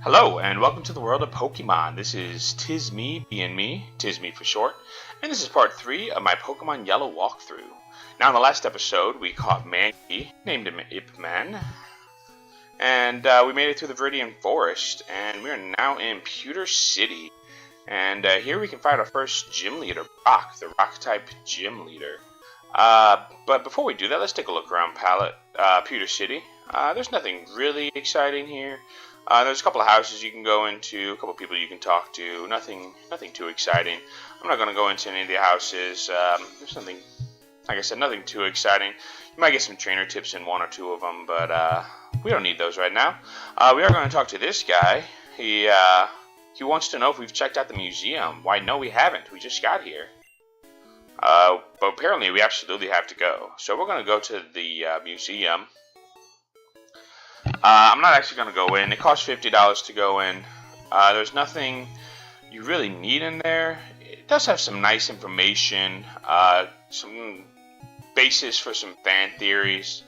Hello and welcome to the world of Pokemon. This is Tis Me being me, Tis Me for short, and this is part 3 of my Pokemon Yellow walkthrough. Now in the last episode we caught Mankey, named him Ip Man, and we made it through the Viridian Forest, and we are now in Pewter City. And here we can find our first gym leader, Brock, the rock-type gym leader. But before we do that, let's take a look around Pewter City. There's nothing really exciting here. There's a couple of houses you can go into, a couple of people you can talk to. Nothing too exciting. I'm not going to go into any of the houses. There's nothing, like I said, nothing too exciting. You might get some trainer tips in one or two of them, but we don't need those right now. We are going to talk to this guy. He wants to know if we've checked out the museum. Why, no, we haven't. We just got here. But apparently we absolutely have to go. So we're going to go to the museum. I'm not actually going to go in. It costs $50 to go in. There's nothing you really need in there. It does have some nice information, some basis for some fan theories,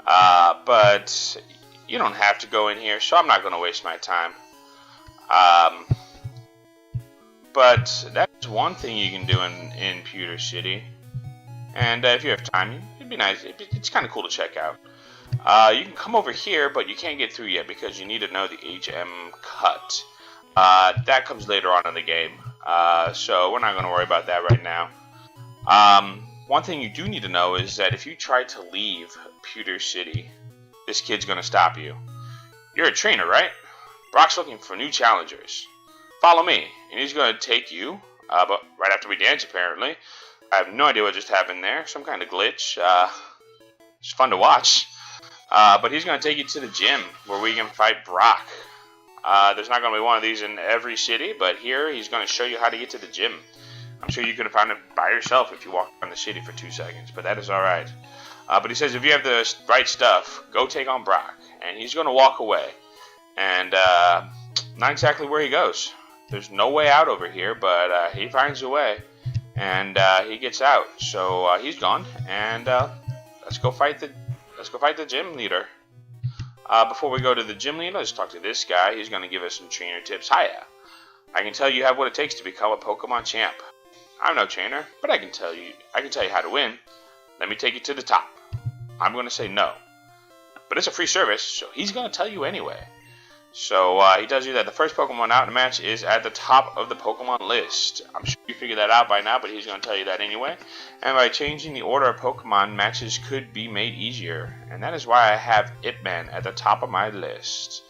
but you don't have to go in here, so I'm not going to waste my time. But that's one thing you can do in Pewter City, and if you have time, it'd be nice. It's kind of cool to check out. You can come over here, but you can't get through yet because you need to know the HM cut. That comes later on in the game, so we're not going to worry about that right now. One thing you do need to know is that if you try to leave Pewter City, this kid's going to stop you. You're a trainer, right? Brock's looking for new challengers. Follow me, and he's going to take you, but right after we dance, apparently. I have no idea what just happened there. Some kind of glitch. It's fun to watch. But he's going to take you to the gym where we can fight Brock. There's not going to be one of these in every city, but here he's going to show you how to get to the gym. I'm sure you could have found it by yourself if you walked around the city for 2 seconds, but that is alright. But he says if you have the right stuff, go take on Brock. And he's going to walk away. And not exactly where he goes. There's no way out over here, but he finds a way. And he gets out. So he's gone. And let's go fight the gym leader. Before we go to the gym leader, let's talk to this guy. He's going to give us some trainer tips. Hiya. I can tell you have what it takes to become a Pokemon champ. I'm no trainer, but I can tell you how to win. Let me take you to the top. I'm going to say no. But it's a free service, so he's going to tell you anyway. So he tells you that the first Pokemon out in the match is at the top of the Pokemon list. I'm sure you figured that out by now, but he's going to tell you that anyway. And by changing the order of Pokemon, matches could be made easier. And that is why I have Ip Man at the top of my list.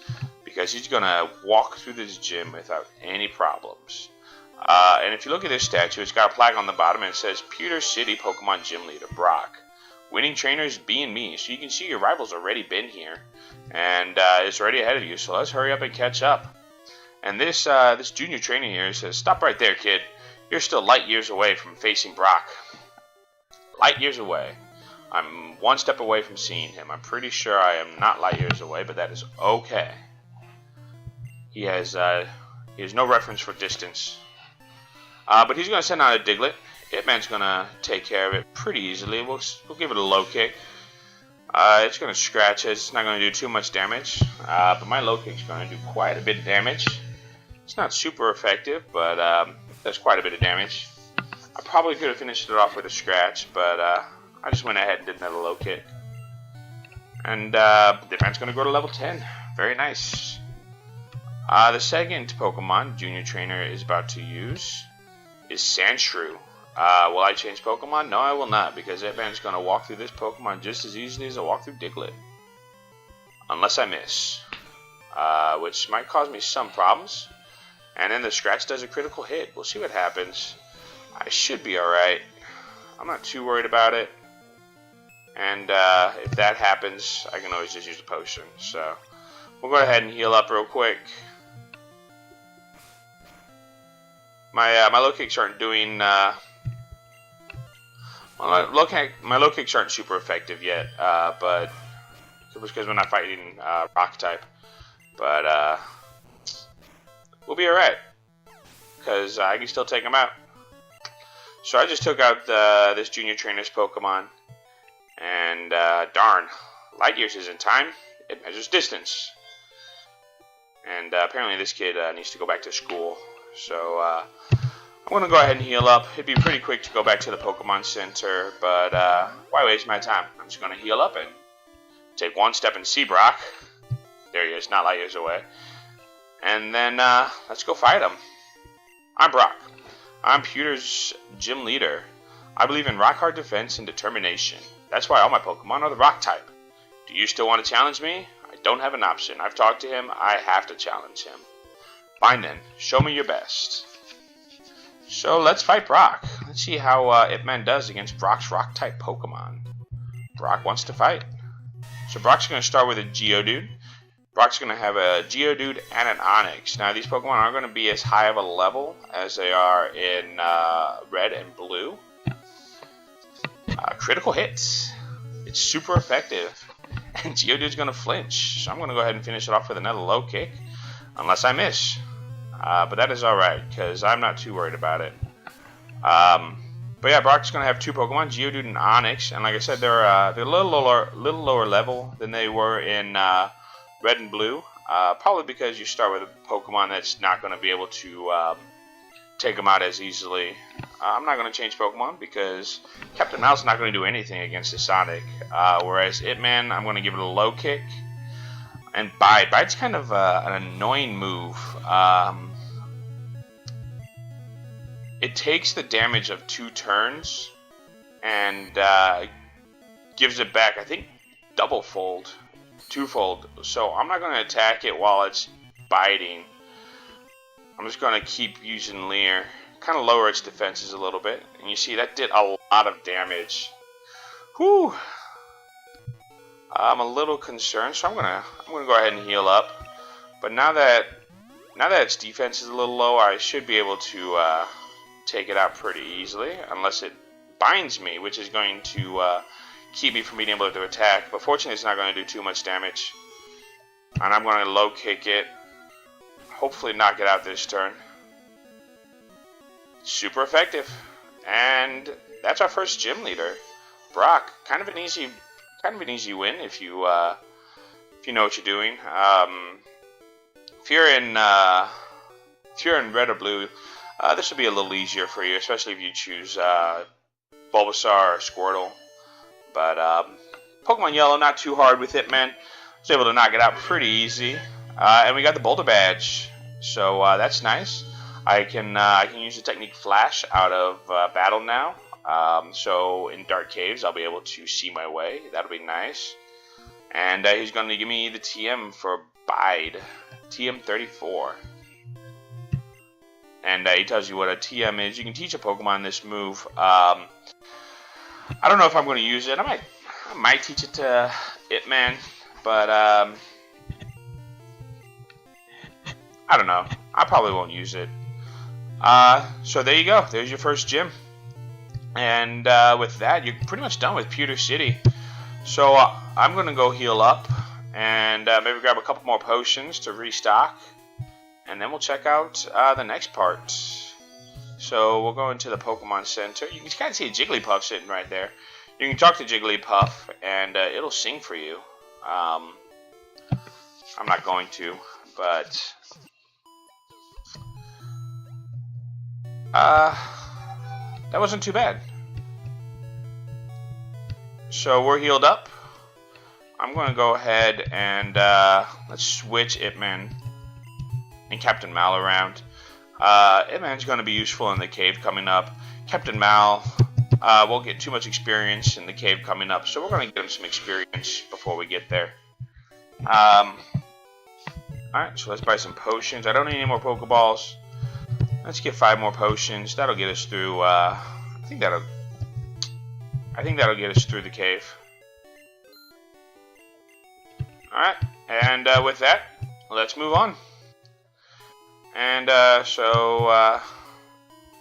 Because he's going to walk through this gym without any problems. And if you look at this statue, it's got a plaque on the bottom and it says Pewter City Pokemon Gym Leader Brock. Winning trainers being me. So you can see your rival's already been here. And it's already ahead of you, so let's hurry up and catch up. And this junior trainer here says, stop right there, kid. You're still light years away from facing Brock. Light years away. I'm one step away from seeing him. I'm pretty sure I am not light years away, but that is okay. He has no reference for distance. But he's going to send out a Diglett. Hitman's going to take care of it pretty easily. We'll give it a low kick. It's going to scratch it. It's not going to do too much damage. But my low kick's going to do quite a bit of damage. It's not super effective, but does quite a bit of damage. I probably could have finished it off with a scratch, but I just went ahead and did another low kick. And the defense going to go to level 10. Very nice. The second Pokemon Junior Trainer is about to use is SANDSHREW. Will I change Pokemon? No, I will not, because that man's going to walk through this Pokemon just as easily as I walk through DIGLETT. Unless I miss. Which might cause me some problems. And then the scratch does a critical hit. We'll see what happens. I should be alright. I'm not too worried about it. And if that happens, I can always just use a potion. So, we'll go ahead and heal up real quick. My low kicks aren't doing... my low kicks aren't super effective yet, but it was because we're not fighting rock type. But we'll be alright, because I can still take them out. So I just took out this junior trainer's Pokemon, and darn, Light Years isn't time, it measures distance. And apparently this kid needs to go back to school. So I'm going to go ahead and heal up. It'd be pretty quick to go back to the Pokemon Center, but why waste my time? I'm just going to heal up and take one step and see Brock. There he is, not light years away. And then let's go fight him. I'm Brock. I'm Pewter's gym leader. I believe in rock-hard defense and determination. That's why all my Pokemon are the rock type. Do you still want to challenge me? I don't have an option. I've talked to him. I have to challenge him. Fine then. Show me your best. So let's fight Brock. Let's see how Ip Man does against Brock's rock-type Pokemon. Brock wants to fight. So Brock's going to start with a Geodude. Brock's going to have a Geodude and an Onix. Now these Pokemon aren't going to be as high of a level as they are in red and blue. Critical hits. It's super effective. And Geodude's going to flinch. So I'm going to go ahead and finish it off with another low kick. Unless I miss. But that is alright, because I'm not too worried about it. But yeah, Brock's going to have two Pokemon, Geodude and Onix. And like I said, they're a little lower level than they were in red and blue. Probably because you start with a Pokemon that's not going to be able to take them out as easily. I'm not going to change Pokemon because Captain Mal's not going to do anything against the Sonic. Whereas Ip Man, I'm going to give it a low kick. And Bite. Bite's kind of an annoying move. It takes the damage of 2 turns and gives it back, I think, double-fold, twofold. So I'm not going to attack it while it's biting. I'm just going to keep using Leer. Kind of lower its defenses a little bit. And you see, that did a lot of damage. Whew. I'm a little concerned, so I'm gonna go ahead and heal up. But now that its defense is a little low, I should be able to take it out pretty easily, unless it binds me, which is going to keep me from being able to attack. But fortunately, it's not going to do too much damage. And I'm going to low kick it. Hopefully, knock it out this turn. Super effective, and that's our first gym leader, Brock. Kind of an easy win if you know what you're doing. If you're in red or blue, this will be a little easier for you, especially if you choose Bulbasaur or Squirtle. But Pokemon Yellow, not too hard with it, man. I was able to knock it out pretty easy, and we got the Boulder Badge, so that's nice. I can use the technique Flash out of battle now. So in dark caves, I'll be able to see my way. That'll be nice. And he's going to give me the TM for Bide. TM 34. And he tells you what a TM is. You can teach a Pokemon this move. I don't know if I'm going to use it. I might teach it to Ip Man. But I don't know. I probably won't use it. So there you go. There's your first gym. And with that, you're pretty much done with Pewter City. So I'm going to go heal up and maybe grab a couple more potions to restock. And then we'll check out the next part. So we'll go into the Pokemon Center. You can kind of see a Jigglypuff sitting right there. You can talk to Jigglypuff and it'll sing for you. I'm not going to, but that wasn't too bad. So we're healed up. I'm going to go ahead and let's switch Ip Man and Captain Mal around. Ip Man's going to be useful in the cave coming up. Captain Mal won't get too much experience in the cave coming up, so we're going to get him some experience before we get there. Alright, so let's buy some potions. I don't need any more Pokeballs. Let's get 5 more potions. That'll get us through. I think that'll get us through the cave. All right, and with that, let's move on. And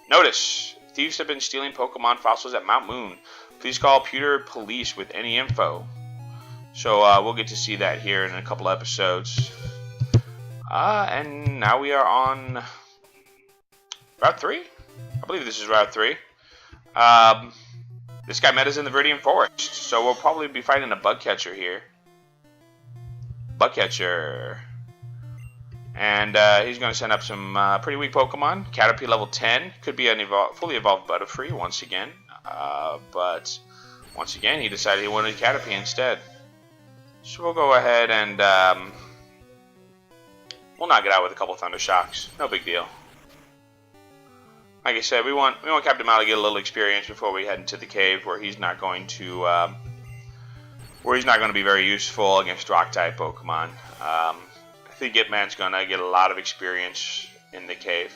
notice thieves have been stealing Pokemon fossils at Mount Moon. Please call Pewter Police with any info. So we'll get to see that here in a couple episodes. And now we are on Route 3? I believe this is Route 3. This guy met us in the Viridian Forest, so we'll probably be fighting a bug catcher here. Bug catcher. And he's going to send up some pretty weak Pokemon. Caterpie level 10. Could be an fully evolved Butterfree once again. But once again, he decided he wanted Caterpie instead. So we'll go ahead and we'll knock it out with a couple Thunder Shocks. No big deal. Like I said, we want Captain Mal to get a little experience before we head into the cave, where he's not going to be very useful against Rock-type Pokemon. I think Gitman's gonna get a lot of experience in the cave,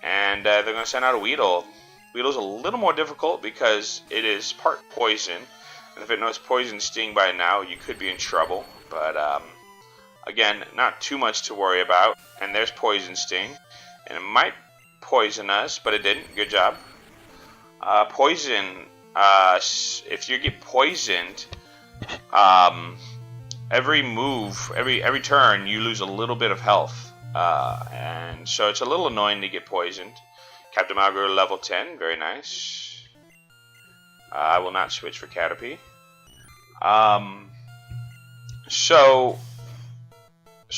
and they're gonna send out a Weedle. Weedle's a little more difficult because it is part poison, and if it knows Poison Sting by now, you could be in trouble. But again, not too much to worry about. And there's Poison Sting, and it might poison us, but it didn't. Good job. Poison. If you get poisoned, every move, every turn, you lose a little bit of health, and so it's a little annoying to get poisoned. Captain Malgrew level 10, very nice. I will not switch for Caterpie. So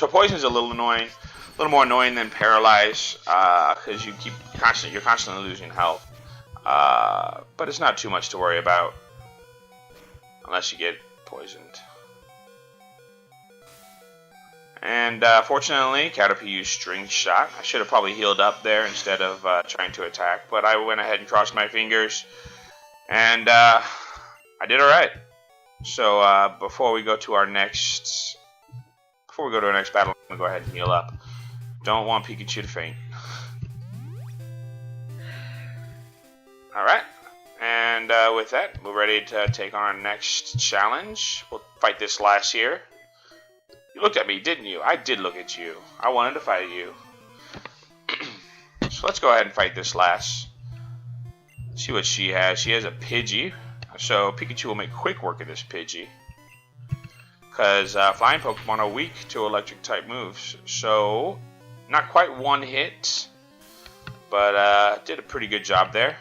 poison's a little annoying. A little more annoying than Paralyze, because you're constantly losing health. But it's not too much to worry about, unless you get poisoned. And fortunately, Caterpie used String Shot. I should have probably healed up there instead of trying to attack, but I went ahead and crossed my fingers, and I did all right. So before we go to our next battle, I'm gonna go ahead and heal up. Don't want Pikachu to faint. Alright, and with that, we're ready to take on our next challenge. We'll fight this last here. You looked at me, didn't you? I did look at you. I wanted to fight you. So let's go ahead and fight this last. See what she has. She has a Pidgey. So Pikachu will make quick work of this Pidgey, because flying Pokemon are weak to electric type moves. So not quite one hit, but did a pretty good job there.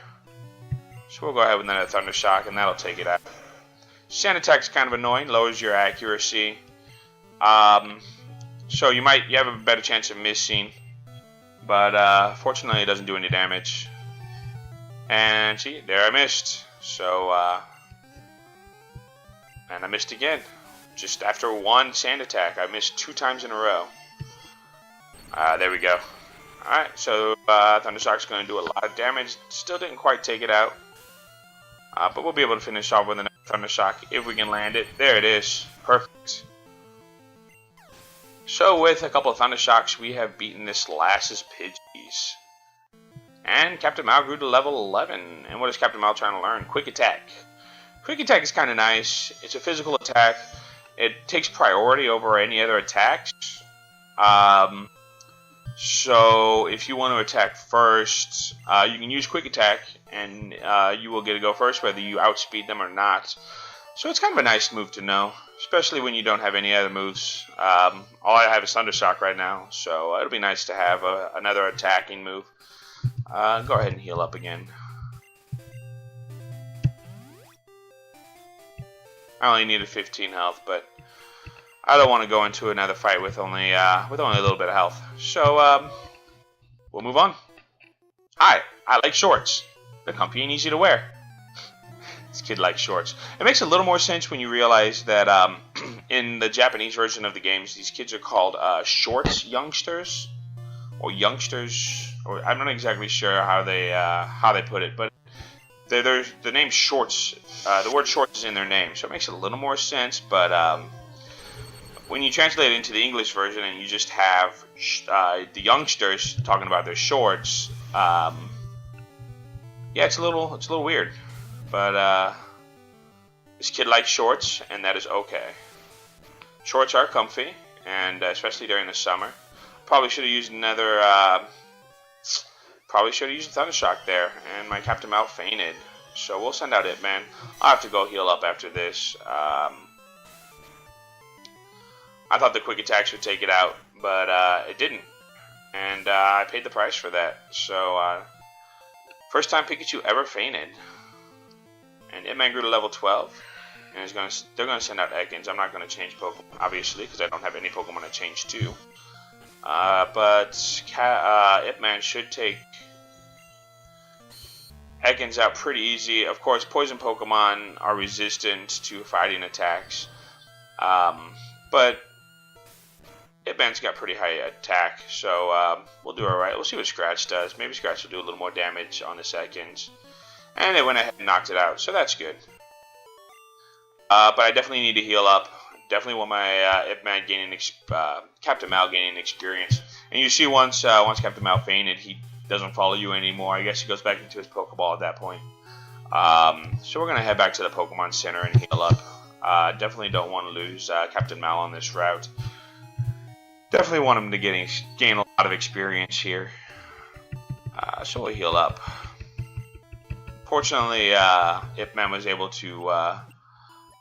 So we'll go ahead with another Thunder Shock, and that'll take it out. Sand Attack's kind of annoying, lowers your accuracy. So you have a better chance of missing, but fortunately it doesn't do any damage. And see, there I missed. So and I missed again. Just after one Sand Attack, I missed 2 times in a row. There we go. Alright, so Thunder Shock's going to do a lot of damage. Still didn't quite take it out. But we'll be able to finish off with another Thunder Shock if we can land it. There it is. Perfect. So with a couple of Thunder Shocks, we have beaten this last's Pidgeys. And Captain Mal grew to level 11. And what is Captain Mal trying to learn? Quick Attack. Quick Attack is kind of nice. It's a physical attack. It takes priority over any other attacks. So if you want to attack first, you can use Quick Attack, and you will get to go first whether you outspeed them or not. So it's kind of a nice move to know, especially when you don't have any other moves. All I have is Thunder Shock right now, so it'll be nice to have another attacking move. Go ahead and heal up again. I only needed 15 health, but I don't want to go into another fight with only a little bit of health. So we'll move on. Hi, I like shorts. They're comfy and easy to wear. This kid likes shorts. It makes a little more sense when you realize that in the Japanese version of the games, these kids are called shorts youngsters, or youngsters, or I'm not exactly sure how they put it, but the name shorts. The word shorts is in their name, so it makes a little more sense. But when you translate it into the English version and you just have the youngsters talking about their shorts, yeah, it's a little weird. But this kid likes shorts, and that is okay. Shorts are comfy, and especially during the summer. Probably should have used a Thunder Shock there, and my Captain Mal fainted. So we'll send out Hitman. I'll have to go heal up after this. I thought the quick attacks would take it out, but it didn't. And I paid the price for that. So, first time Pikachu ever fainted. And Hitman grew to level 12. And they're going to send out Ekans. I'm not going to change Pokemon, obviously, because I don't have any Pokemon to change to. But Ip Man should take Ekans out pretty easy. Of course, poison Pokemon are resistant to fighting attacks. But Ip Man's got pretty high attack, so we'll do alright. We'll see what Scratch does. Maybe Scratch will do a little more damage on the seconds. And it went ahead and knocked it out, so that's good. But I definitely need to heal up. Definitely want my Ip Man gaining Captain Mal gaining experience. And you see once Captain Mal fainted, he doesn't follow you anymore. I guess he goes back into his Pokeball at that point. So we're gonna head back to the Pokemon Center and heal up. Definitely don't want to lose Captain Mal on this route. Definitely want him to gain a lot of experience here. So we'll heal up. Fortunately, Ip Man was able to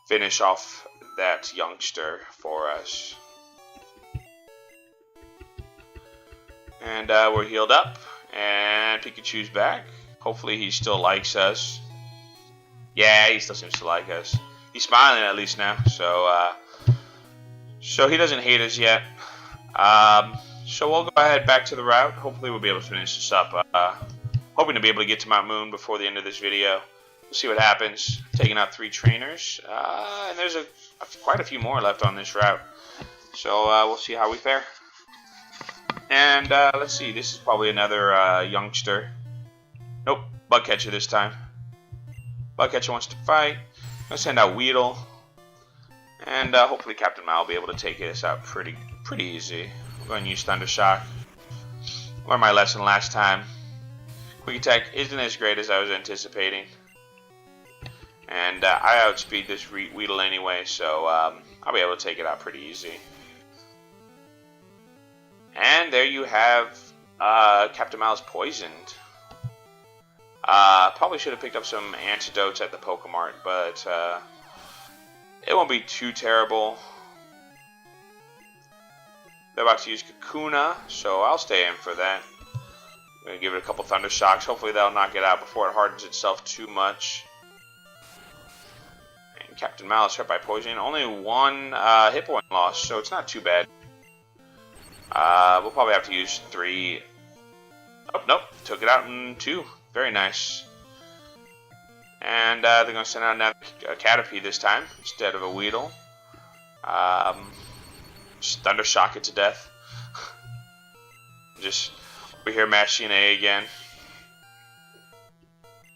finish off that youngster for us. And we're healed up. And Pikachu's back. Hopefully he still likes us. Yeah, he still seems to like us. He's smiling at least now. So he doesn't hate us yet. So we'll go ahead back to the route. Hopefully we'll be able to finish this up. Hoping to be able to get to Mount Moon before the end of this video. We'll see what happens. Taking out 3 trainers. And there's quite a few more left on this route. So we'll see how we fare. And let's see. This is probably another youngster. Nope. Bug Catcher this time. Bug Catcher wants to fight. I'm going to send out Weedle. And hopefully Captain Mal will be able to take this out pretty easy. I'm going to use Thunder Shock. Learned my lesson last time. Quick Attack isn't as great as I was anticipating. And I outspeed this Weedle anyway, so I'll be able to take it out pretty easy. And there you have Captain Mal's poisoned. Probably should have picked up some antidotes at the Pokemart, but it won't be too terrible. They're about to use Kakuna, so I'll stay in for that. I'm going to give it a couple Thunder Shocks. Hopefully that'll knock it out before it hardens itself too much. And Captain Mal is hurt by poisoning. Only 1 hit point loss, so it's not too bad. We'll probably have to use 3. Oh, nope. Took it out in 2. Very nice. And they're going to send out another Caterpie this time instead of a Weedle. Just Thunder Shock it to death. Just over here mashing A again.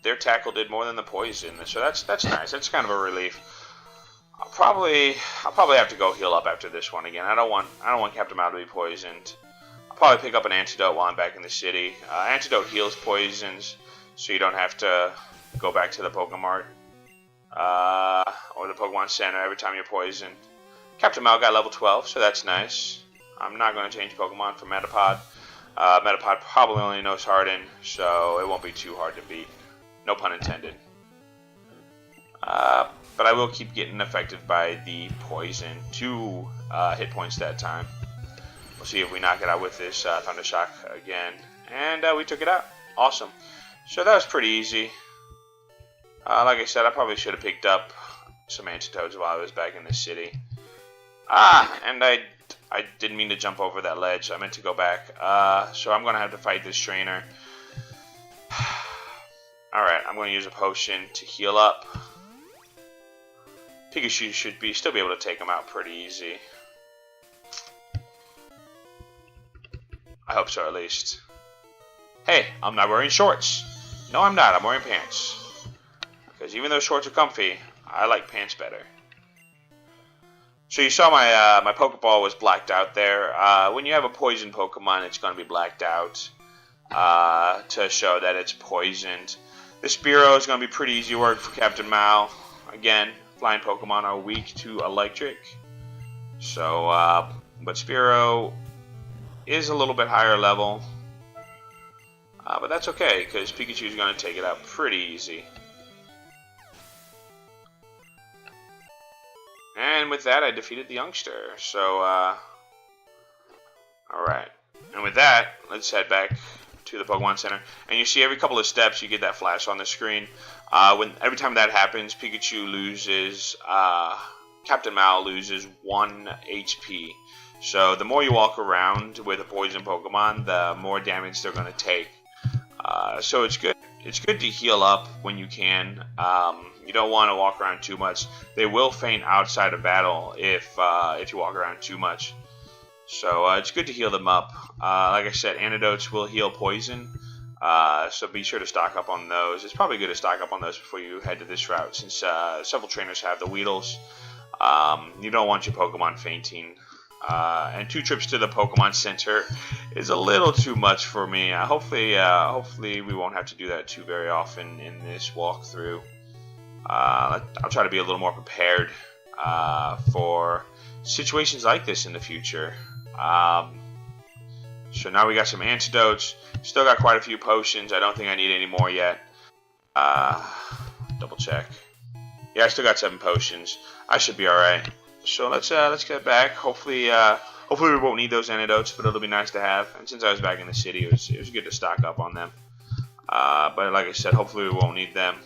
Their tackle did more than the poison, so that's nice. That's kind of a relief. I'll probably have to go heal up after this one again. I don't want Captain Mal to be poisoned. I'll probably pick up an antidote while I'm back in the city. Antidote heals poisons, so you don't have to go back to the Pokemart or the Pokemon Center every time you're poisoned. Captain Mal got level 12, so that's nice. I'm not going to change Pokemon for Metapod. Metapod probably only knows Harden, so it won't be too hard to beat. No pun intended. But I will keep getting affected by the poison. 2 hit points that time. We'll see if we knock it out with this Thunder Shock again. And we took it out. Awesome. So that was pretty easy. Like I said, I probably should have picked up some antidotes while I was back in the city. And I didn't mean to jump over that ledge. I meant to go back. So I'm going to have to fight this trainer. Alright, I'm going to use a potion to heal up. Pikachu should still be able to take him out pretty easy. I hope so, at least. Hey, I'm not wearing shorts. No, I'm not. I'm wearing pants. Because even though shorts are comfy, I like pants better. So you saw my Pokeball was blacked out there. When you have a poison Pokemon, it's going to be blacked out to show that it's poisoned. The Spearow is going to be pretty easy work for Captain Mal. Again, flying Pokemon are weak to electric. So, but Spearow is a little bit higher level. But that's okay, because Pikachu is going to take it out pretty easy. And with that, I defeated the youngster. So, alright. And with that, let's head back to the Pokemon Center. And you see every couple of steps, you get that flash on the screen. Every time that happens, Pikachu loses, Captain Mal loses 1 HP. So the more you walk around with a poison Pokemon, the more damage they're going to take. So it's good. It's good to heal up when you can. You don't want to walk around too much. They will faint outside of battle if you walk around too much. So it's good to heal them up. Like I said, Antidotes will heal poison. So be sure to stock up on those. It's probably good to stock up on those before you head to this route, since several trainers have the Weedles. You don't want your Pokemon fainting. And 2 trips to the Pokemon Center is a little too much for me. Hopefully we won't have to do that too very often in this walkthrough. I'll try to be a little more prepared for situations like this in the future. So now we got some antidotes. Still got quite a few potions. I don't think I need any more yet. Double check. Yeah, I still got 7 potions. I should be alright. So let's get back. Hopefully we won't need those antidotes, but it'll be nice to have. And since I was back in the city, it was good to stock up on them. But like I said, hopefully we won't need them.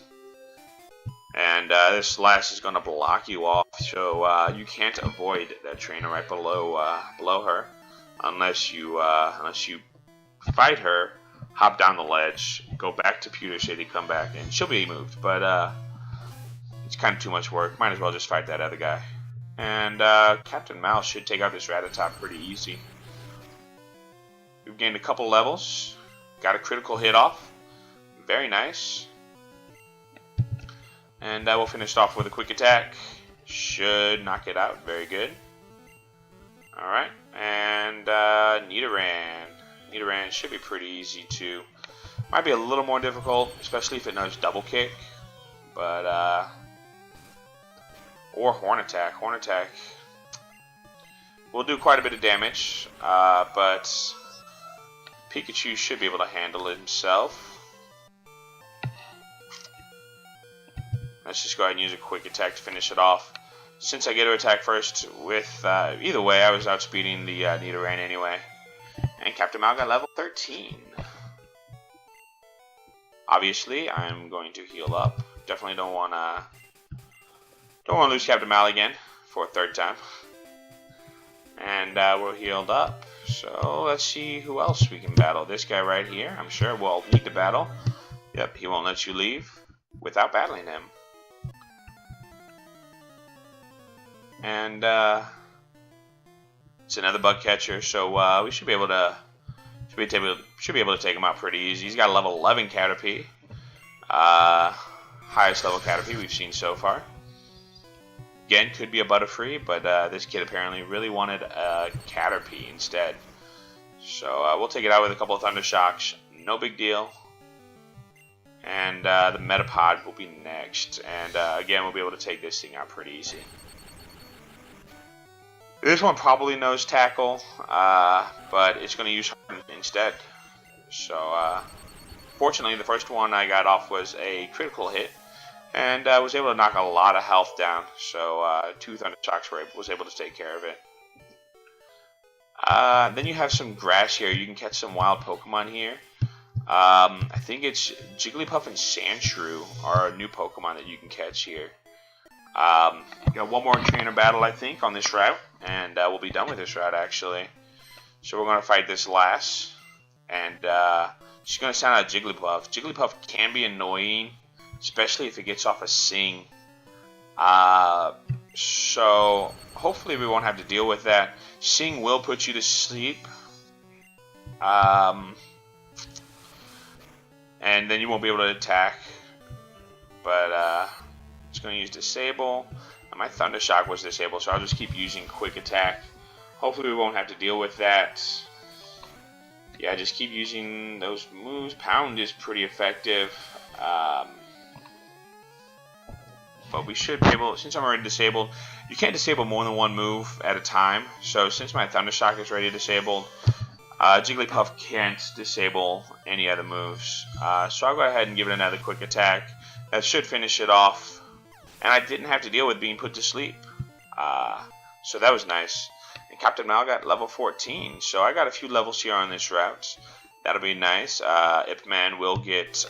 And this last is going to block you off, so you can't avoid that trainer right below her, unless you fight her, hop down the ledge, go back to Pewter City, come back, and she'll be moved. But it's kind of too much work. Might as well just fight that other guy. And Captain MAL should take out this Rattata pretty easy. We've gained a couple levels. Got a critical hit off. Very nice. And we'll finish off with a quick attack. Should knock it out. Very good. Alright. And Nidoran. Nidoran should be pretty easy too. Might be a little more difficult, especially if it knows double kick. But or Horn Attack. Horn Attack will do quite a bit of damage, but Pikachu should be able to handle it himself. Let's just go ahead and use a quick attack to finish it off. Since I get to attack first with, either way, I was outspeeding the Nidoran anyway. And Captain MAL got level 13. Obviously, I'm going to heal up. Definitely don't want to lose Captain MAL again for a 3rd time. And we're healed up. So let's see who else we can battle. This guy right here, I'm sure we'll need to battle. Yep, he won't let you leave without battling him. And it's another bug catcher, so we should be able to take him out pretty easy. He's got a level 11 Caterpie, highest level Caterpie we've seen so far. Again, could be a Butterfree, but this kid apparently really wanted a Caterpie instead. So we'll take it out with a couple of Thunder Shocks. No big deal. And the Metapod will be next. And again, we'll be able to take this thing out pretty easy. This one probably knows Tackle, but it's going to use Harden instead. So, fortunately, the first one I got off was a critical hit, and I was able to knock a lot of health down. So, 2 Thunder Shocks was able to take care of it. Then you have some grass here. You can catch some wild Pokemon here. I think it's Jigglypuff and SANDSHREW are a new Pokemon that you can catch here. Got one more trainer battle, I think, on this route, and we'll be done with this route, actually. So we're going to fight this last, and she's going to sound out Jigglypuff. Jigglypuff can be annoying, especially if it gets off a Sing. So hopefully we won't have to deal with that. Sing will put you to sleep, and then you won't be able to attack, but it's going to use Disable. And my Thunder Shock was disabled, so I'll just keep using Quick Attack. Hopefully we won't have to deal with that. Yeah, just keep using those moves. Pound is pretty effective. But we should be able, since I'm already disabled, you can't disable more than one move at a time. So since my Thunder Shock is already disabled, Jigglypuff can't disable any other moves. So I'll go ahead and give it another Quick Attack. That should finish it off. And I didn't have to deal with being put to sleep. So that was nice. And Captain MAL got level 14. So I got a few levels here on this route. That'll be nice. Ip Man will get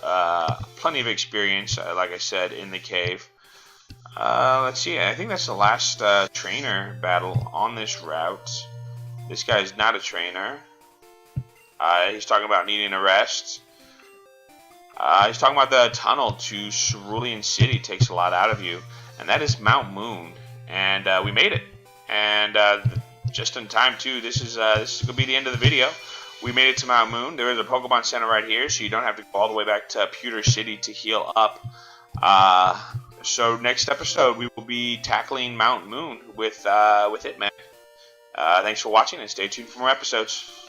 plenty of experience, like I said, in the cave. Let's see. I think that's the last trainer battle on this route. This guy's not a trainer. He's talking about needing a rest. He's talking about the tunnel to Cerulean City takes a lot out of you, and that is Mount Moon. And we made it, and just in time too. This is gonna be the end of the video. We made it to Mount Moon. There is a Pokemon Center right here, so you don't have to go all the way back to Pewter City to heal up. So next episode we will be tackling Mount Moon with Hitman. Thanks for watching, and stay tuned for more episodes.